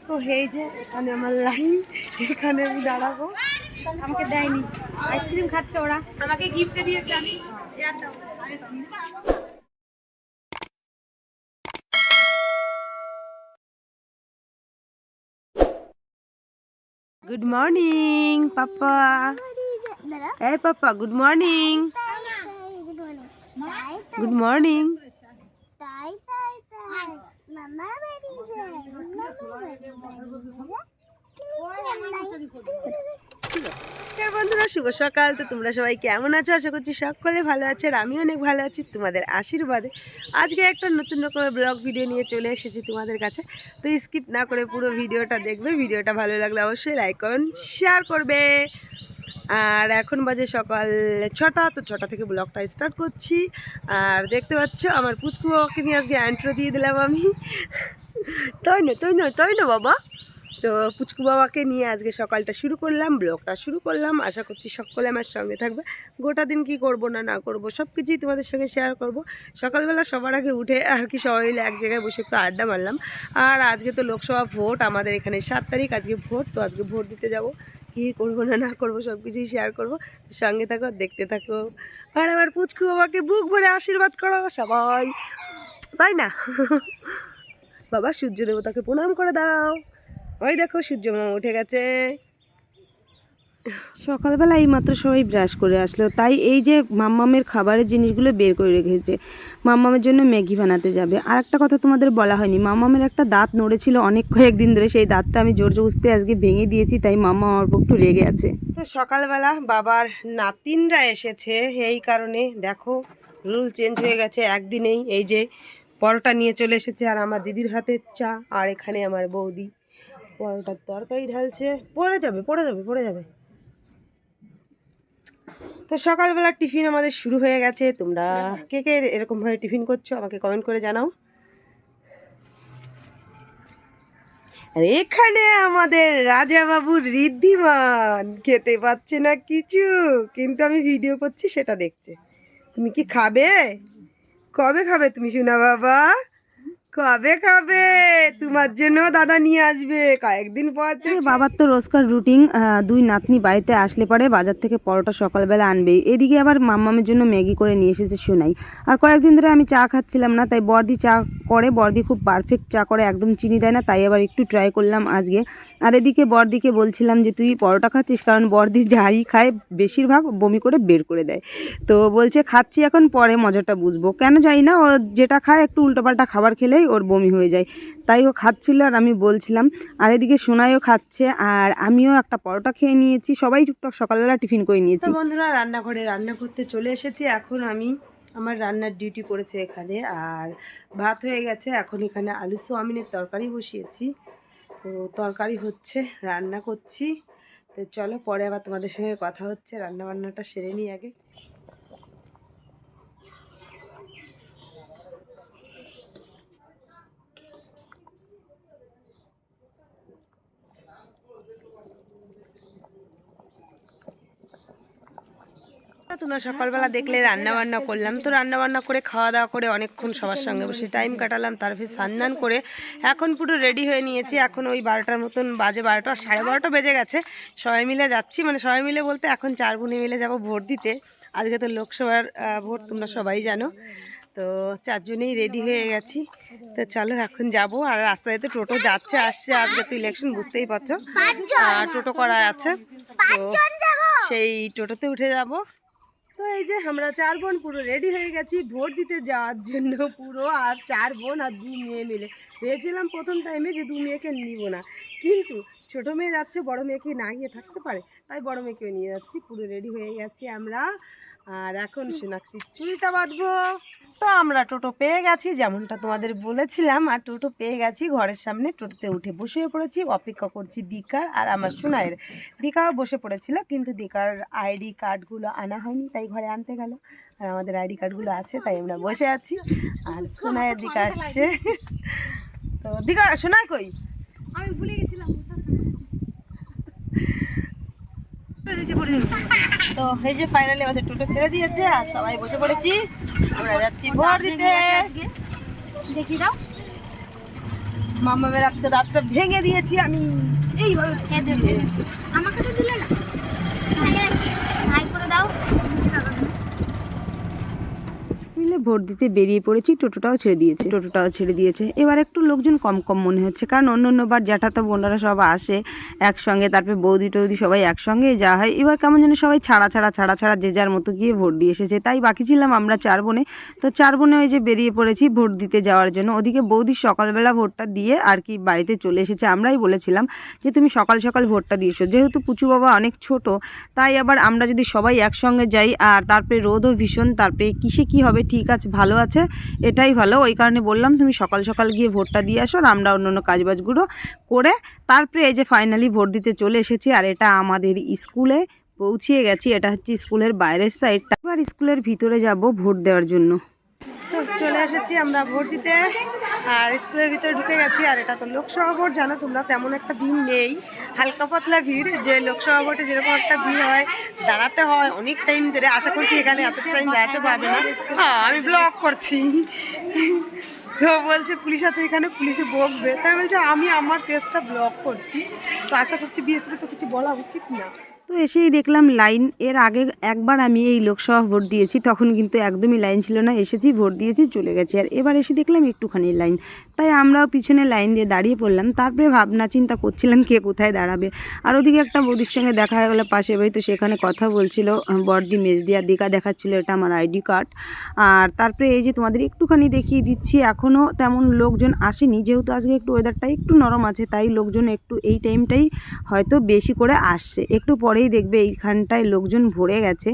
তো এই যে এখানে আমার লাইন, এখানে আমি দাঁড়াবো। আমাকে দেয়নি, আইসক্রিম খাচ্ছে ওরা, আমাকে গিফট দিয়েছে। আমি গুড মর্নিং পাপা। এই পাপা গুড মর্নিং। Good morning. বন্ধুরা শুভ সকাল। তো তোমরা সবাই কেমন আছো? আশা করছি সকলে ভালো আছে, আর আমি অনেক ভালো আছি তোমাদের আশীর্বাদে। আজকে একটা নতুন রকমের ব্লগ ভিডিও নিয়ে চলে এসেছি তোমাদের কাছে। তো স্কিপ না করে পুরো ভিডিওটা দেখবে। ভিডিওটা ভালো লাগলে অবশ্যই লাইক করুন, শেয়ার করবে। আর এখন বাজে সকাল 6টা। তো 6টা থেকে ব্লগটা স্টার্ট করছি। আর দেখতে পাচ্ছ আমার পুচকু বাবাকে নিয়ে আজকে অ্যান্ট্রো দিয়ে দিলাম আমি। তাই না বাবা? তো পুচকু বাবাকে নিয়ে আজকে সকালটা শুরু করলাম, ব্লগটা শুরু করলাম। আশা করছি সকলে আমার সঙ্গে থাকবে। গোটা দিন কি করব না করব সব কিছুই তোমাদের সঙ্গে শেয়ার করব। সকালবেলা সবার আগে উঠে আর কি সবাই মিলে এক জায়গায় বসে একটু আড্ডা মারলাম। আর আজকে তো লোকসভা ভোট, আমাদের এখানে 7 তারিখ আজকে ভোট। তো আজকে ভোট দিতে যাব, কী করবো না করবো সব কিছুই শেয়ার করবো। সঙ্গে থাকো, দেখতে থাকো। আর আমার পুচকু বাবাকে বুক ভরে আশীর্বাদ করো সবাই, তাই না? বাবা সূর্য দেবতাকে প্রণাম করে দাও। ওই দেখো সূর্য মামা উঠে গেছে। সকালবেলা এই মাত্র সবাই ব্রাশ করে আসলো, তাই এই যে মাম্মামের খাবারের জিনিসগুলো বের করে রেখেছে। মাম্মামের জন্য ম্যাগি বানাতে যাবে। আর একটা কথা তোমাদের বলা হয়নি, মাম্মামের একটা দাঁত নড়েছিল অনেক কয়েকদিন ধরে, সেই দাঁতটা আমি জোর জবরদস্তি আজকে ভেঙে দিয়েছি, তাই মাম্মা আমার উপর একটু রেগে আছে। তো সকালবেলা বাবার নাতিনরা এসেছে, এই কারণে দেখো রুল চেঞ্জ হয়ে গেছে একদিনেই। এই যে পরোটা নিয়ে চলে এসেছে, আর আমার দিদির হাতের চা, আর এখানে আমার বৌদি পরোটার তরকারি ঢালছে। পড়ে যাবে। তো সকালবেলা টিফিন আমাদের শুরু হয়ে গেছে। তোমরা কে কে এরকমভাবে টিফিন করছো আমাকে কমেন্ট করে জানাও। আর এখানে আমাদের রাজাবাবু ঋদ্ধিমান খেতে পাচ্ছে না কিছু, কিন্তু আমি ভিডিও করছি সেটা দেখছে। তুমি কি খাবে? কবে খাবে তুমি সোনা বাবা? কবে খাবে? তোমার জন্য দাদা নিয়ে আসবে কয়েকদিন পর। বাবার তো রোজকার রুটিন, দুই নাতনি বাড়িতে আসলে পরে বাজার থেকে পরোটা সকালবেলা আনবেই। এদিকে আবার মাম্মামের জন্য ম্যাগি করে নিয়ে এসেছে সোনাই। আর কয়েকদিন ধরে আমি চা খাচ্ছিলাম না, তাই বর্দি চা করে। বর্দি খুব পারফেক্ট চা করে, একদম চিনি দেয় না, তাই আবার একটু ট্রাই করলাম আজকে। আর এদিকে বর্দিকে বলছিলাম যে তুই পরোটা খাচ্ছিস, কারণ বর্দি যাই খায় বেশিরভাগ বমি করে বের করে দেয়। তো বলছে খাচ্ছি এখন, পরে মজাটা বুঝবো। কেন জানি না, ও যেটা খায় একটু উল্টোপাল্টা খাবার খেলেই ওর বমি হয়ে যায়, তাই ও খাচ্ছিল আর আমি বলছিলাম। আর এদিকে সোনাইও খাচ্ছে, আর আমিও একটা পরোটা খেয়ে নিয়েছি। সবাই টুকটাক সকালবেলা টিফিন করে নিয়েছি। বন্ধুরা রান্নাঘরে রান্না করতে চলে এসেছি। এখন আমি আমার রান্নার ডিউটি পড়েছে এখানে, আর ভাত হয়ে গেছে। এখন এখানে আলু সোয়াবিনের তরকারি বসিয়েছি। তো তরকারি হচ্ছে, রান্না করছি। তো চলো পরে আবার তোমাদের সঙ্গে কথা হচ্ছে। রান্না বান্নাটা সেরে নিই আগে। তোমরা সকালবেলা দেখলে রান্না বান্না করলাম। তো রান্না বান্না করে খাওয়া দাওয়া করে অনেকক্ষণ সবার সঙ্গে বসে টাইম কাটালাম। তারপরে স্নান করে এখন পুরো রেডি হয়ে নিয়েছি। এখন ওই 12টার মতন বাজে, 12টা 12:30 বেজে গেছে। সবাই মিলে যাচ্ছি, মানে সবাই মিলে বলতে এখন 4 বোনে মিলে যাব ভোট দিতে। আজকে তো লোকসভার ভোট, তোমরা সবাই জানো। তো 4 জনেই রেডি হয়ে গেছি। তো চলো এখন যাব। আর রাস্তায় তো টোটো যাচ্ছে আসছে, আজকে তো ইলেকশন বুঝতেই পারছো, টোটো করা আছে। তো সেই টোটোতে উঠে যাব। তো এই যে আমরা 4 বোন পুরো রেডি হয়ে গেছি ভোট দিতে যাওয়ার জন্য পুরো। আর 4 বোন আর 2 মেয়ে মিলে। ভেবেছিলাম প্রথম টাইমে যে 2 মেয়েকে নিব না, কিন্তু ছোটো মেয়ে যাচ্ছে, বড় মেয়েকে না গিয়ে থাকতে পারে, তাই বড় মেয়েকেও নিয়ে যাচ্ছি। পুরো রেডি হয়ে গেছি আমরা। আর এখন সোনাক্ষী চুলটা বাঁধবো। তো আমরা টোটো পেয়ে গেছি, যেমনটা তোমাদের বলেছিলাম। আর টোটো পেয়ে গেছি ঘরের সামনে। টোটোতে উঠে বসে পড়েছি, অপেক্ষা করছি দিকার আর আমার সোনাইয়ের। দিকাও বসে পড়েছিল, কিন্তু দিকার আইডি কার্ডগুলো আনা হয়নি, তাই ঘরে আনতে গেল। আর আমাদের আইডি কার্ডগুলো আছে, তাই আমরা বসে আছি। আর সোনাইয়ের দিকা আসছে। তো দিকা, সোনাই কই? আমি ভুলে গেছিলাম। তো এই যে ফাইনালি আমাদের টোটো ছেড়ে দিয়েছে, আর সবাই বসে পড়েছি। আমরা যাচ্ছি ভোট দিতে। দেখি দাও। মামামের আজকে দাঁতটা ভেঙে দিয়েছি আমি এইভাবে। খেয়ে দেবে আমাকে তো দিলে না হাই করে দাও মিলে ভোট দিতে বেরিয়ে পড়েছি, টোটোটাও ছেড়ে দিয়েছে। এবার একটু লোকজন কম কম মনে হচ্ছে, কারণ অন্যবার জ্যাঠাতো বোনরা সব আসে একসঙ্গে, তারপরে বৌদি টৌদি সবাই একসঙ্গে যাওয়া হয়। এবার কেমন যেন সবাই ছাড়া যে যার মতো গিয়ে ভোট দিয়ে এসেছে। তাই বাকি ছিলাম আমরা 4 বোনে। তো 4 বোনে ওই যে বেরিয়ে পড়েছি ভোট দিতে যাওয়ার জন্য। ওদিকে বৌদি সকালবেলা ভোটটা দিয়ে আর কি বাড়িতে চলে এসেছে। আমরাই বলেছিলাম যে তুমি সকাল সকাল ভোটটা দিয়েছো, যেহেতু পুচু বাবা অনেক ছোট, তাই আবার আমরা যদি সবাই একসঙ্গে যাই আর তারপরে রোদও ভীষণ, তারপরে কিসে কি হবে, ঠিক আছে ভালো আছে, এটাই ভালো। ওই কারণে বললাম তুমি সকাল সকাল গিয়ে ভোটটা দিয়ে আসো, আর আমরা অন্য কাজবাজগুলো করে তারপরে এই যে ফাইনালি ভোট দিতে চলে এসেছি। আর এটা আমাদের স্কুলে পৌঁছিয়ে গেছি। এটা হচ্ছে স্কুলের বাইরের সাইডটা। এবার স্কুলের ভিতরে যাব ভোট দেওয়ার জন্য। তো চলে এসেছি আমরা ভোট দিতে, আর স্কুলের ভিতরে ঢুকে গেছি। আর এটা তো লোকসভা ভোট, জানো তোমরা, তেমন একটা ভিড় নেই, হালকা পাতলা ভিড়। যে লোকসভা ভোটে যেরকম একটা ভিড় হয়, দাঁড়াতে হয় অনেক টাইম ধরে। আশা করছি এখানে এত টাইম দাঁড়াতে পারবে না। হ্যাঁ, আমি ব্লগ করছি। তো বলছে পুলিশ আছে এখানে, পুলিশে বকবে, তাই বলছে আমি আমার ফেসটা ব্লগ করছি। তো আশা করছি বিএসপি তো কিছু বলা উচিত না। তো এসেই দেখলাম লাইন। এর আগে একবার আমি এই লোকসভা ভোট দিয়েছি, তখন কিন্তু একদমই লাইন ছিল না। এসেছি, ভোট দিয়েছি, চলে গেছি। আর এবার এসে দেখলাম একটুখানি লাইন, তাই আমরাও পিছনে লাইন দিয়ে দাঁড়িয়ে পড়লাম। তারপরে ভাবনা চিন্তা করছিলাম কে কোথায় দাঁড়াবে। আর ওদিকে একটা বৌদির সঙ্গে দেখা হয়ে গেলো পাশে বাড়ি, তো সেখানে কথা বলছিল বড়দি মেজদি, আর দিকা দেখাচ্ছিল এটা আমার আইডি কার্ড। আর তারপরে এই যে তোমাদের একটুখানি দেখিয়ে দিচ্ছি, এখনও তেমন লোকজন আসেনি, যেহেতু আজকে একটু ওয়েদারটা একটু নরম আছে, তাই লোকজন একটু এই টাইমটাই হয়তো বেশি করে আসছে। একটু পরেই দেখবে এইখানটায় লোকজন ভরে গেছে।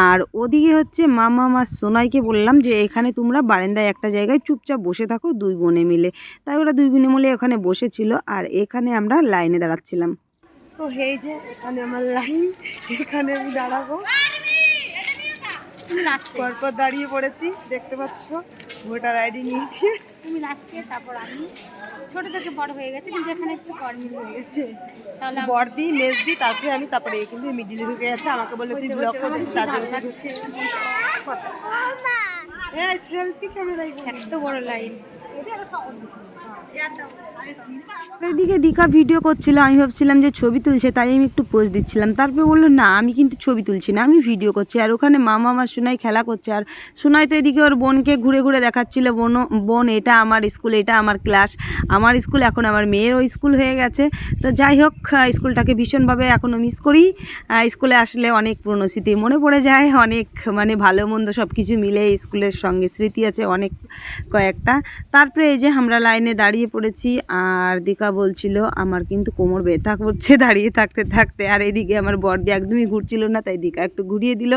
আর ওদিকে হচ্ছে মামা সোনাইকে বললাম যে এখানে তোমরা বারান্দায় একটা জায়গায় চুপচাপ বসে থাকো 2 বোনে মিলে। তাই ওরা 2 বোনে মিলে ওখানে বসেছিল, আর এখানে আমরা লাইনে দাঁড়াচ্ছিলাম। তো এই যে এখানে আমার লাইন, এখানে আমি দাঁড়াবো। তুমি লাস্টে পরপর দাঁড়িয়ে পড়েছি, দেখতে পাচ্ছ ভোটার আইডি নিয়েছি। তুমি লাস্টে, তারপর আমি। ছোট থেকে বড় হয়ে গেছে, কিন্তু এখানে একটু কর্মিল হয়ে গেছে। তাহলে বড়দি মেজদি, তারপরে আমি, তারপরে এ কিন্তু মিডিলে ঢুকে যাচ্ছে। আমাকে বলে তুই ব্লগ করছিস, তার জন্য সেলফি ক্যামেরায় এত বড় লাইন। এদিকে দিকা ভিডিও করছিল, আমি ভাবছিলাম যে ছবি তুলছে, তাই আমি একটু পোজ দিচ্ছিলাম। তারপরে বললো না আমি কিন্তু ছবি তুলছি না, আমি ভিডিও করছি। আর ওখানে মামা আমার সোনাই খেলা করছে, আর সোনাই তো এদিকে ওর বোনকে ঘুরে ঘুরে দেখাচ্ছিল, বোন এটা আমার স্কুল, এটা আমার ক্লাস, আমার স্কুল। এখন আমার মেয়েরও স্কুল হয়ে গেছে। তো যাই হোক, স্কুলটাকে ভীষণভাবে এখনও মিস করি। স্কুলে আসলে অনেক পুরনো স্মৃতি মনে পড়ে যায়, অনেক মানে ভালো মন্দ সব কিছু মিলে স্কুলের সঙ্গে স্মৃতি আছে অনেক কয়েকটা। তারপরে এই যে আমরা লাইনে দাঁড়িয়ে পড়েছি, আর দিকা বলছিল আমার কিন্তু কোমর ব্যথা করছে দাঁড়িয়ে থাকতে থাকতে। আর এদিকে আমার বড়দি একদমই ঘুরছিল না, তাই দিকা একটু ঘুরিয়ে দিল।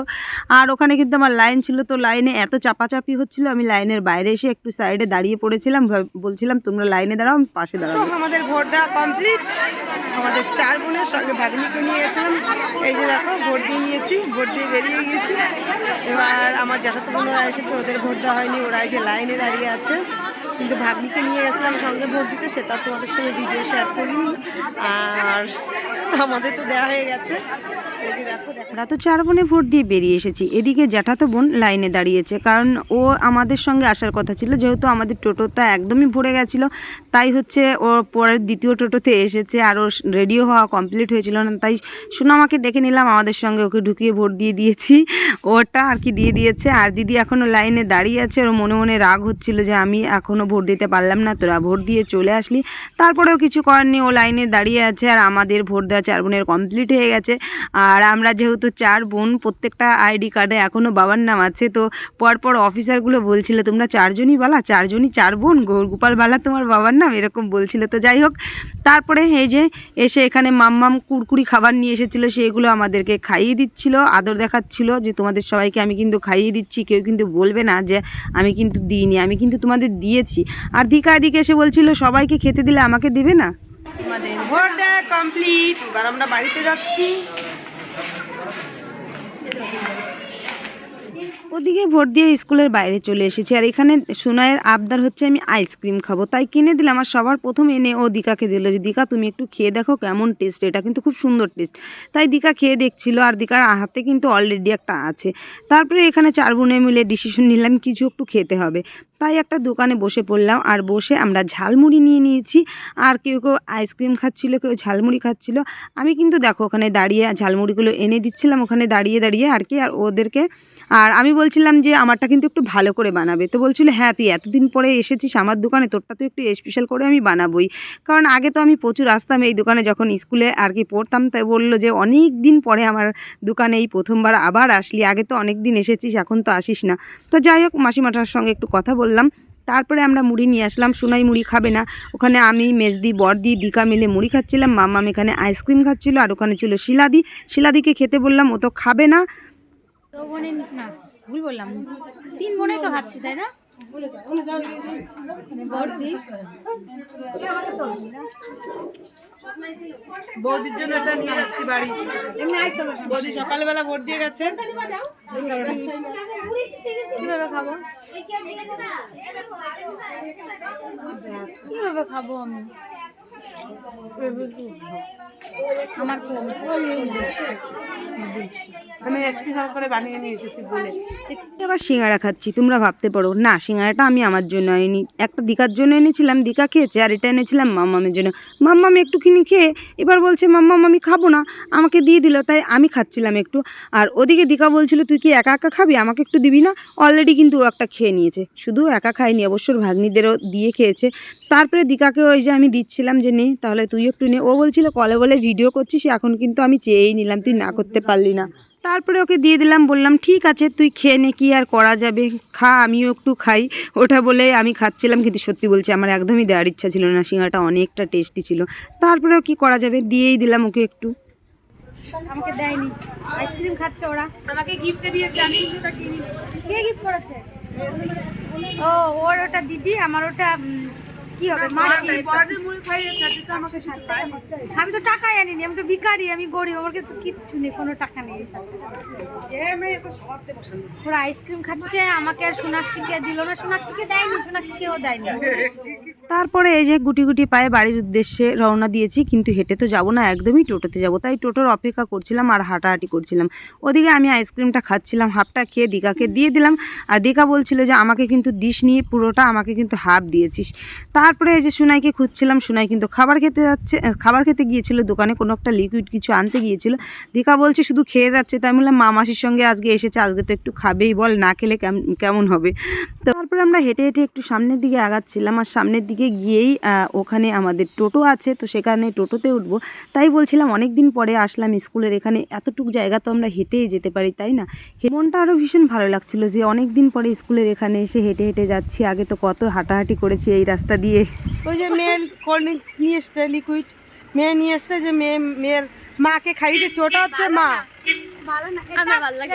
আর ওখানে কিন্তু আমার লাইন ছিল, তো লাইনে এত চাপাচাপি হচ্ছিল, আমি লাইনের বাইরে এসে একটু সাইডে দাঁড়িয়ে পড়েছিলাম। বলছিলাম তোমরা লাইনে দাঁড়াও, আমি পাশে দাঁড়াবো। আমাদের ভোট দেওয়া কমপ্লিট। আমাদের 4 বোনের সঙ্গে ভাগ্নিকে নিয়ে গেছিলাম। এই যে দেখো ভোট দিয়ে নিয়েছি, ভোট দিয়ে বেরিয়ে গিয়েছি। এবার আমার জ্যাঠাতো বোনরা এসেছে, ওদের ভোট দেওয়া হয়নি, ওরা এই যে লাইনে দাঁড়িয়ে আছে। কিন্তু ভাগ্নিকে নিয়ে গেছিলাম সঙ্গে ভোট দিতে, সেটা তোমাদের সঙ্গে ভিডিও শেয়ার করিনি। আর আমাদের তো দেওয়া হয়ে গেছে। এই যে দেখো দেখো, আমরা তো 4 বোনে ভোট দিয়ে বেরিয়ে এসেছি। এদিকে জ্যাঠাতো বোন লাইনে দাঁড়িয়েছে, কারণ ও আমাদের সঙ্গে আসার কথা ছিল, যেহেতু আমাদের টোটোটা একদমই ভরে গেছিলো। তাই হচ্ছে ও পরের দ্বিতীয় টোটোতে এসেছে, আর ওর রেডিও হওয়া কমপ্লিট হয়েছিল না, তাই সোনামাকে ডেকে নিলাম আমাদের সঙ্গে, ওকে ঢুকিয়ে ভোট দিয়ে দিয়েছি। ওটা আর কি দিয়ে দিয়েছে। আর দিদি এখনও লাইনে দাঁড়িয়ে আছে, ওর মনে মনে রাগ হচ্ছিল যে আমি এখনও ভোট দিতে পারলাম না, তোরা ভোট দিয়ে চলে আসলি। তারপরেও কিছু করার নেই, ও লাইনে দাঁড়িয়ে আছে। আর আমাদের ভোট দেওয়া 4 বোনের কমপ্লিট হয়ে গেছে। আর আমরা যেহেতু 4 বোন, প্রত্যেকটা আইডি কার্ডে এখনও বাবার নাম আছে। তো পরপর অফিসারগুলো বলছিল তোমরা 4 জনই বালা, 4 জনই 4 বোন, গৌরগোপাল বালা তোমার বাবার নাম, এরকম বলছিল। তো যাই হোক, তারপরে এই যে এসে এখানে মাম্মাম কুরকুরি খাবার নিয়ে এসেছিলো, সেগুলো আমাদেরকে খাইয়ে দিচ্ছিল, আদর দেখাচ্ছিল যে তোমাদের সবাইকে আমি কিন্তু খাইয়ে দিচ্ছি, কেউ কিন্তু বলবে না যে আমি কিন্তু দিইনি, আমি কিন্তু তোমাদের দিয়েছি। আর দিকা এদিকে এসে বলছিল সবাইকে খেতে দিলে আমাকে দিবে না। আমাদের ভোট দেওয়া কমপ্লিট। এবার আমরা বাড়িতে যাচ্ছি। ওদিকে ভোট দিয়ে স্কুলের বাইরে চলে এসেছি। আর এখানে সোনাইয়ের আবদার হচ্ছে আমি আইসক্রিম খাবো, তাই কিনে দিলাম। আর সবার প্রথম এনে ও দিকাকে দিল যে দিকা তুমি একটু খেয়ে দেখো কেমন টেস্ট, এটা কিন্তু খুব সুন্দর টেস্ট। তাই দিকা খেয়ে দেখছিল, আর দিকার হাতে কিন্তু অলরেডি একটা আছে। তারপরে এখানে 4 বোনে মিলে ডিসিশন নিলাম কিছু একটু খেতে হবে। তাই একটা দোকানে বসে পড়লাম, আর বসে আমরা ঝালমুড়ি নিয়ে নিয়েছি। আর কেউ কেউ আইসক্রিম খাচ্ছিল, কেউ ঝালমুড়ি খাচ্ছিল। আমি কিন্তু দেখো ওখানে দাঁড়িয়ে ঝালমুড়িগুলো এনে দিচ্ছিলাম ওখানে দাঁড়িয়ে দাঁড়িয়ে আর কি, আর ওদেরকে। আর আমি বলছিলাম যে আমারটা কিন্তু একটু ভালো করে বানাবে। তো বলছিল হ্যাঁ তুই এতদিন পরে এসেছিস আমার দোকানে, তোরটা তো একটু স্পেশাল করে আমি বানাবোই। কারণ আগে তো আমি প্রচুর আসতাম এই দোকানে যখন স্কুলে আর কি পড়তাম। তাই বললো যে অনেক দিন পরে আমার দোকানে এই প্রথমবার আবার আসলি, আগে তো অনেক দিন এসেছিস এখন তো আসিস না। তো যাই হোক মাসিমাটার সঙ্গে একটু কথা বললাম। তারপরে আমরা মুড়ি নিয়ে আসলাম। সোনাই মুড়ি খাবে না, ওখানে আমি মেজদি বড়দি দিকা মিলে মুড়ি খাচ্ছিলাম। মাম্মাম এখানে আইসক্রিম খাচ্ছিল, আর ওখানে ছিল শিলাদি। শিলাদিকে খেতে বললাম, ও তো খাবে না। তো বোনে না, ভুল বললাম, 3 বোনে তো খাচ্ছি তাই না? বড়দি বৌদির জন্য এটা নিয়ে যাচ্ছি বাড়ি। বৌদি সকালবেলা ভোট দিয়ে গেছে। কিভাবে খাবো, কিভাবে খাবো আমি? আমার কম, আমি স্পেশাল করে বানিয়ে নিয়ে এসেছি বলে। আবার সিঙ্গাড়া খাচ্ছি। তোমরা ভাবতে পারো না সিঙ্গাড়াটা আমি আমার জন্য আনিনি, একটা দিকার জন্য এনেছিলাম, দিকা খেয়েছে। আর এটা এনেছিলাম মাম্মামের জন্য। মাম্মাম একটুখানি খেয়ে এবার বলছে মাম্মাম আমি খাবো না, আমাকে দিয়ে দিল। তাই আমি খাচ্ছিলাম একটু। আর ওদিকে দিকা বলছিল তুই কি একা একা খাবি, আমাকে একটু দিবি না? অলরেডি কিন্তু ও একটা খেয়ে নিয়েছে, শুধু একা খায়নি, অবশ্যই ভাগ্নিদেরও দিয়ে খেয়েছে। তারপরে দিকাকে ওই যে আমি দিচ্ছিলাম যে নে তাহলে তুই একটু নে। ও বলছিল কলে বলে ভিডিও করছিস, এখন কিন্তু আমি চেয়েই নিলাম, তুই না করতে পারলি না। তারপরে ওকে দিয়ে দিলাম, বললাম ঠিক আছে তুই খেয়ে নে, কি আর করা যাবে, খা আমিও একটু খাই। ওটা বলে আমি খাচ্ছিলাম, কিন্তু সত্যি বলছি আমার একদমই দেওয়ার ইচ্ছা ছিল না, সিঙ্গাটা অনেকটা টেস্টি ছিল। তারপরেও কি করা যাবে, দিয়েই দিলাম ওকে একটু। আমাকে দেয়নি, আইসক্রিম খাচ্ছে ওরা। আমাকে গিফটে দিয়েছে, আমি কিন্তু এটা কিনি। কে গিফট করেছে? ও ওর ওটা দিদি, আমার ওটা কি হবে মাসি। বড়দের মুড়ি খাইয়েছে, তুই তো আমাকে কিছু খাইনি। আমি তো টাকাই আনিনি, আমি তো ভিখারি, আমি গরিব, আমার কাছে কিচ্ছু নেই, কোনো টাকা নেই। এ মেয়ে তো সবারতে পছন্দ। ওরা আইসক্রিম খাচ্ছে, আমাকে আর সোনাক্ষীকে দিল না, সোনাক্ষীকে দেয়নি, সোনাক্ষীকেও দেয়নি। তারপরে এই যে গুটি গুটি পায়ে বাড়ির উদ্দেশ্যে রওনা দিয়েছি, কিন্তু হেঁটে তো যাবো না, একদমই টোটোতে যাব। তাই টোটোর অপেক্ষা করছিলাম আর হাঁটাহাঁটি করছিলাম। ওদিকে আমি আইসক্রিমটা খাচ্ছিলাম, হাফটা খেয়ে দিকাকে দিয়ে দিলাম। আর দিকা বলছিল যে আমাকে কিন্তু দিস নিয়ে পুরোটা, আমাকে কিন্তু হাফ দিয়েছিস। তারপরে এই যে সুনাইকে খুঁজছিলাম, সুনাই কিন্তু খাবার খেতে গিয়েছিল দোকানে, কোনো একটা লিকুইড কিছু আনতে গিয়েছিল। দিকা বলছে শুধু খেয়ে যাচ্ছে। তাই বললাম মা মাসির সঙ্গে আজকে এসেছে, আজকে তো একটু খাবেই, বল না খেলে কেমন হবে। তো তারপরে আমরা হেঁটে হেঁটে একটু সামনের দিকে আগাচ্ছিলাম, আর সামনের দিকে গিয়েই ওখানে আমাদের টোটো আছে, তো সেখানে টোটোতে উঠবো। তাই বলছিলাম অনেক দিন পরে আসলাম স্কুলের এখানে, এতটুকু জায়গা তো আমরা হেঁটেই যেতে পারি তাই না। মনটা আরও ভীষণ ভালো লাগছিল যে অনেক দিন পরে স্কুলের এখানে এসে হেঁটে হেঁটে যাচ্ছি। আগে তো কত হাঁটাহাঁটি করেছি এই রাস্তা দিয়ে। ওই যে মেয়ে কোল্ড ড্রিঙ্কস নিয়ে এসছে লিকুইড, মেয়ে নিয়ে এসছে যে মেয়ের মাকে খাইয়ে দিচ্ছে, ওটা হচ্ছে মা। ভালো না,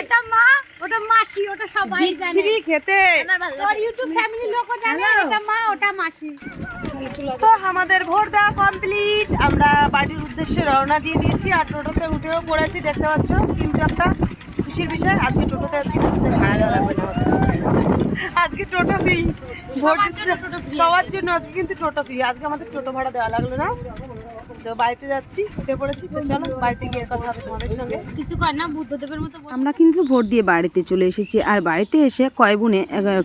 এটা মা, ওটা মাসি, ওটা সবাই জানে। ছিরি খেতে ওর ইউটিউব ফ্যামিলি লোকও জানে এটা মা, ওটা মাসি। তো আমাদের ভোট দেওয়া কমপ্লিট, আমরা বাড়ির উদ্দেশ্যে রওনা দিয়ে দিয়েছি। আর টোটোতে উঠেও পড়েছি, দেখতে পাচ্ছ। কিন্তু একটা খুশির বিষয়, আজকে টোটোতে আছি, টোটোতে ভাড়া দেওয়া লাগবে না আজকে টোটো ফ্রি। ভোট সবার জন্য আজকে কিন্তু টোটো ফ্রি, আজকে আমাদের টোটো ভাড়া দেওয়া লাগলো না। তো বাড়িতে যাচ্ছি, উঠে পড়েছি। তো চলো বাড়িতে গিয়ে কথা হবে তোমাদের সঙ্গে। কিছু কর না, বুদ্ধদেবের মতো আমরা কিন্তু ভোট দিয়ে বাড়িতে চলে এসেছি। আর বাড়িতে এসে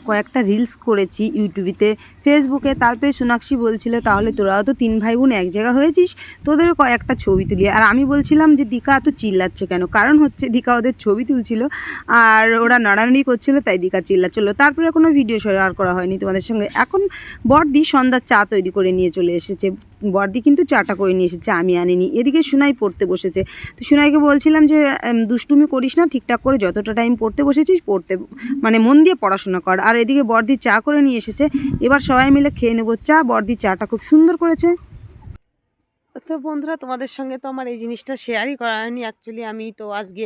কয়েকটা রিলস করেছি ইউটিউবেতে, ফেসবুকে। তারপরে সোনাক্ষী বলছিল তাহলে তোরাও তো 3 ভাই বোন এক জায়গা হয়েছিস, তোদেরও কয়েকটা ছবি তুলি। আর আমি বলছিলাম যে দিকা এত চিল্লাচ্ছে কেন, কারণ হচ্ছে দিকা ওদের ছবি তুলছিল আর ওরা নাড়ানাড়ি করছিল, তাই দিকা চিল্লাচ্ছিল। তারপরে কোনো ভিডিও শেয়ার করা হয়নি তোমাদের সঙ্গে। এখন বড়দি সন্ধ্যার চা তৈরি করে নিয়ে চলে এসেছে। বড়দি কিন্তু চাটা করে নিয়ে এসেছে, আমি আনিনি। এদিকে সুনাই পড়তে বসেছে। তো সুনাইকে বলছিলাম যে দুষ্টুমি করিস না, ঠিকঠাক করে যতটা টাইম পড়তে বসেছিস মানে মন দিয়ে পড়াশোনা কর। আর এদিকে বড়দি চা করে নিয়ে এসেছে, এবার সবাই মিলে খেয়ে নেবো চা। বড়দি চাটা খুব সুন্দর করেছে। তো বন্ধুরা তোমাদের সঙ্গে তো আমার এই জিনিসটা শেয়ারই করা হয়নি। অ্যাকচুয়ালি আমি তো আজকে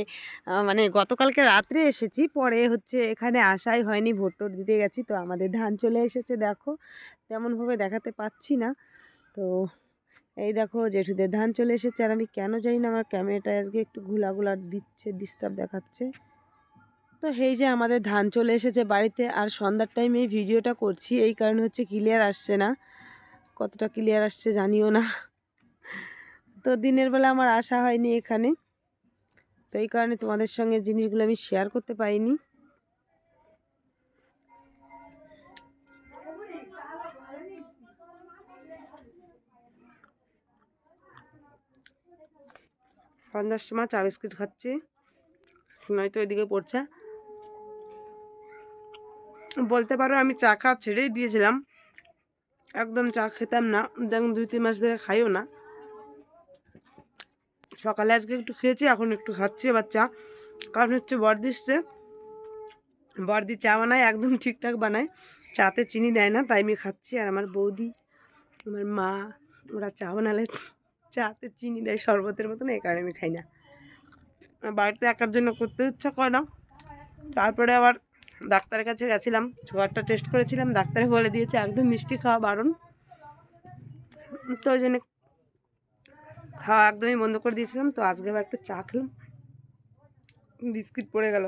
মানে গতকালকে রাত্রে এসেছি, পরে হচ্ছে এখানে আসাই হয়নি, ভোট টোট দিতে গেছি। তো আমাদের ধান চলে এসেছে, দেখো তেমনভাবে দেখাতে পাচ্ছি না। তো এই দেখো জেঠুদের ধান চলে এসেছে। আর আমি কেন জানি না আমার ক্যামেরাটা আজকে একটু ঘোলা দিচ্ছে, ডিস্টার্ব দেখাচ্ছে। তো এই যে আমাদের ধান চলে এসেছে বাড়িতে। আর সন্ধ্যার টাইমে এই ভিডিওটা করছি, এই কারণে হচ্ছে ক্লিয়ার আসছে না, কতটা ক্লিয়ার আসছে জানিও না। তো দিনের বেলা আমার আসা হয়নি এখানে, তো এই কারণে তোমাদের সঙ্গে জিনিসগুলো আমি শেয়ার করতে পারিনি। সন্ধ্যার সময় চা বিস্কিট খাচ্ছি, নয়তো ওইদিকে পড়ছে। বলতে পারো আমি চা খাওয়া ছেড়েই দিয়েছিলাম, একদম চা খেতাম না, যেমন 2-3 মাস ধরে খাইও না। সকালে আজকে একটু খেয়েছি, এখন একটু খাচ্ছি আবার চা। কারণ হচ্ছে বর্দি এসছে, বর্দি চা বানায় একদম ঠিকঠাক বানায়, চাতে চিনি দেয় না, তাই আমি খাচ্ছি। আর আমার বৌদি, আমার মা, ওরা চা বানালে চাতে চিনি দেয় শরবতের মতন, এই কারণে আমি খাই না। বাড়িতে একার জন্য করতে ইচ্ছা করে না। তারপরে আবার ডাক্তারের কাছে গেছিলাম, সুগারটা টেস্ট করেছিলাম, ডাক্তারে বলে দিয়েছে একদম মিষ্টি খাওয়া বারণ। তো ওই জন্য খাওয়া একদমই বন্ধ করে দিয়েছিলাম। তো আজকে আবার একটু চা খেলাম, বিস্কিট পড়ে গেল।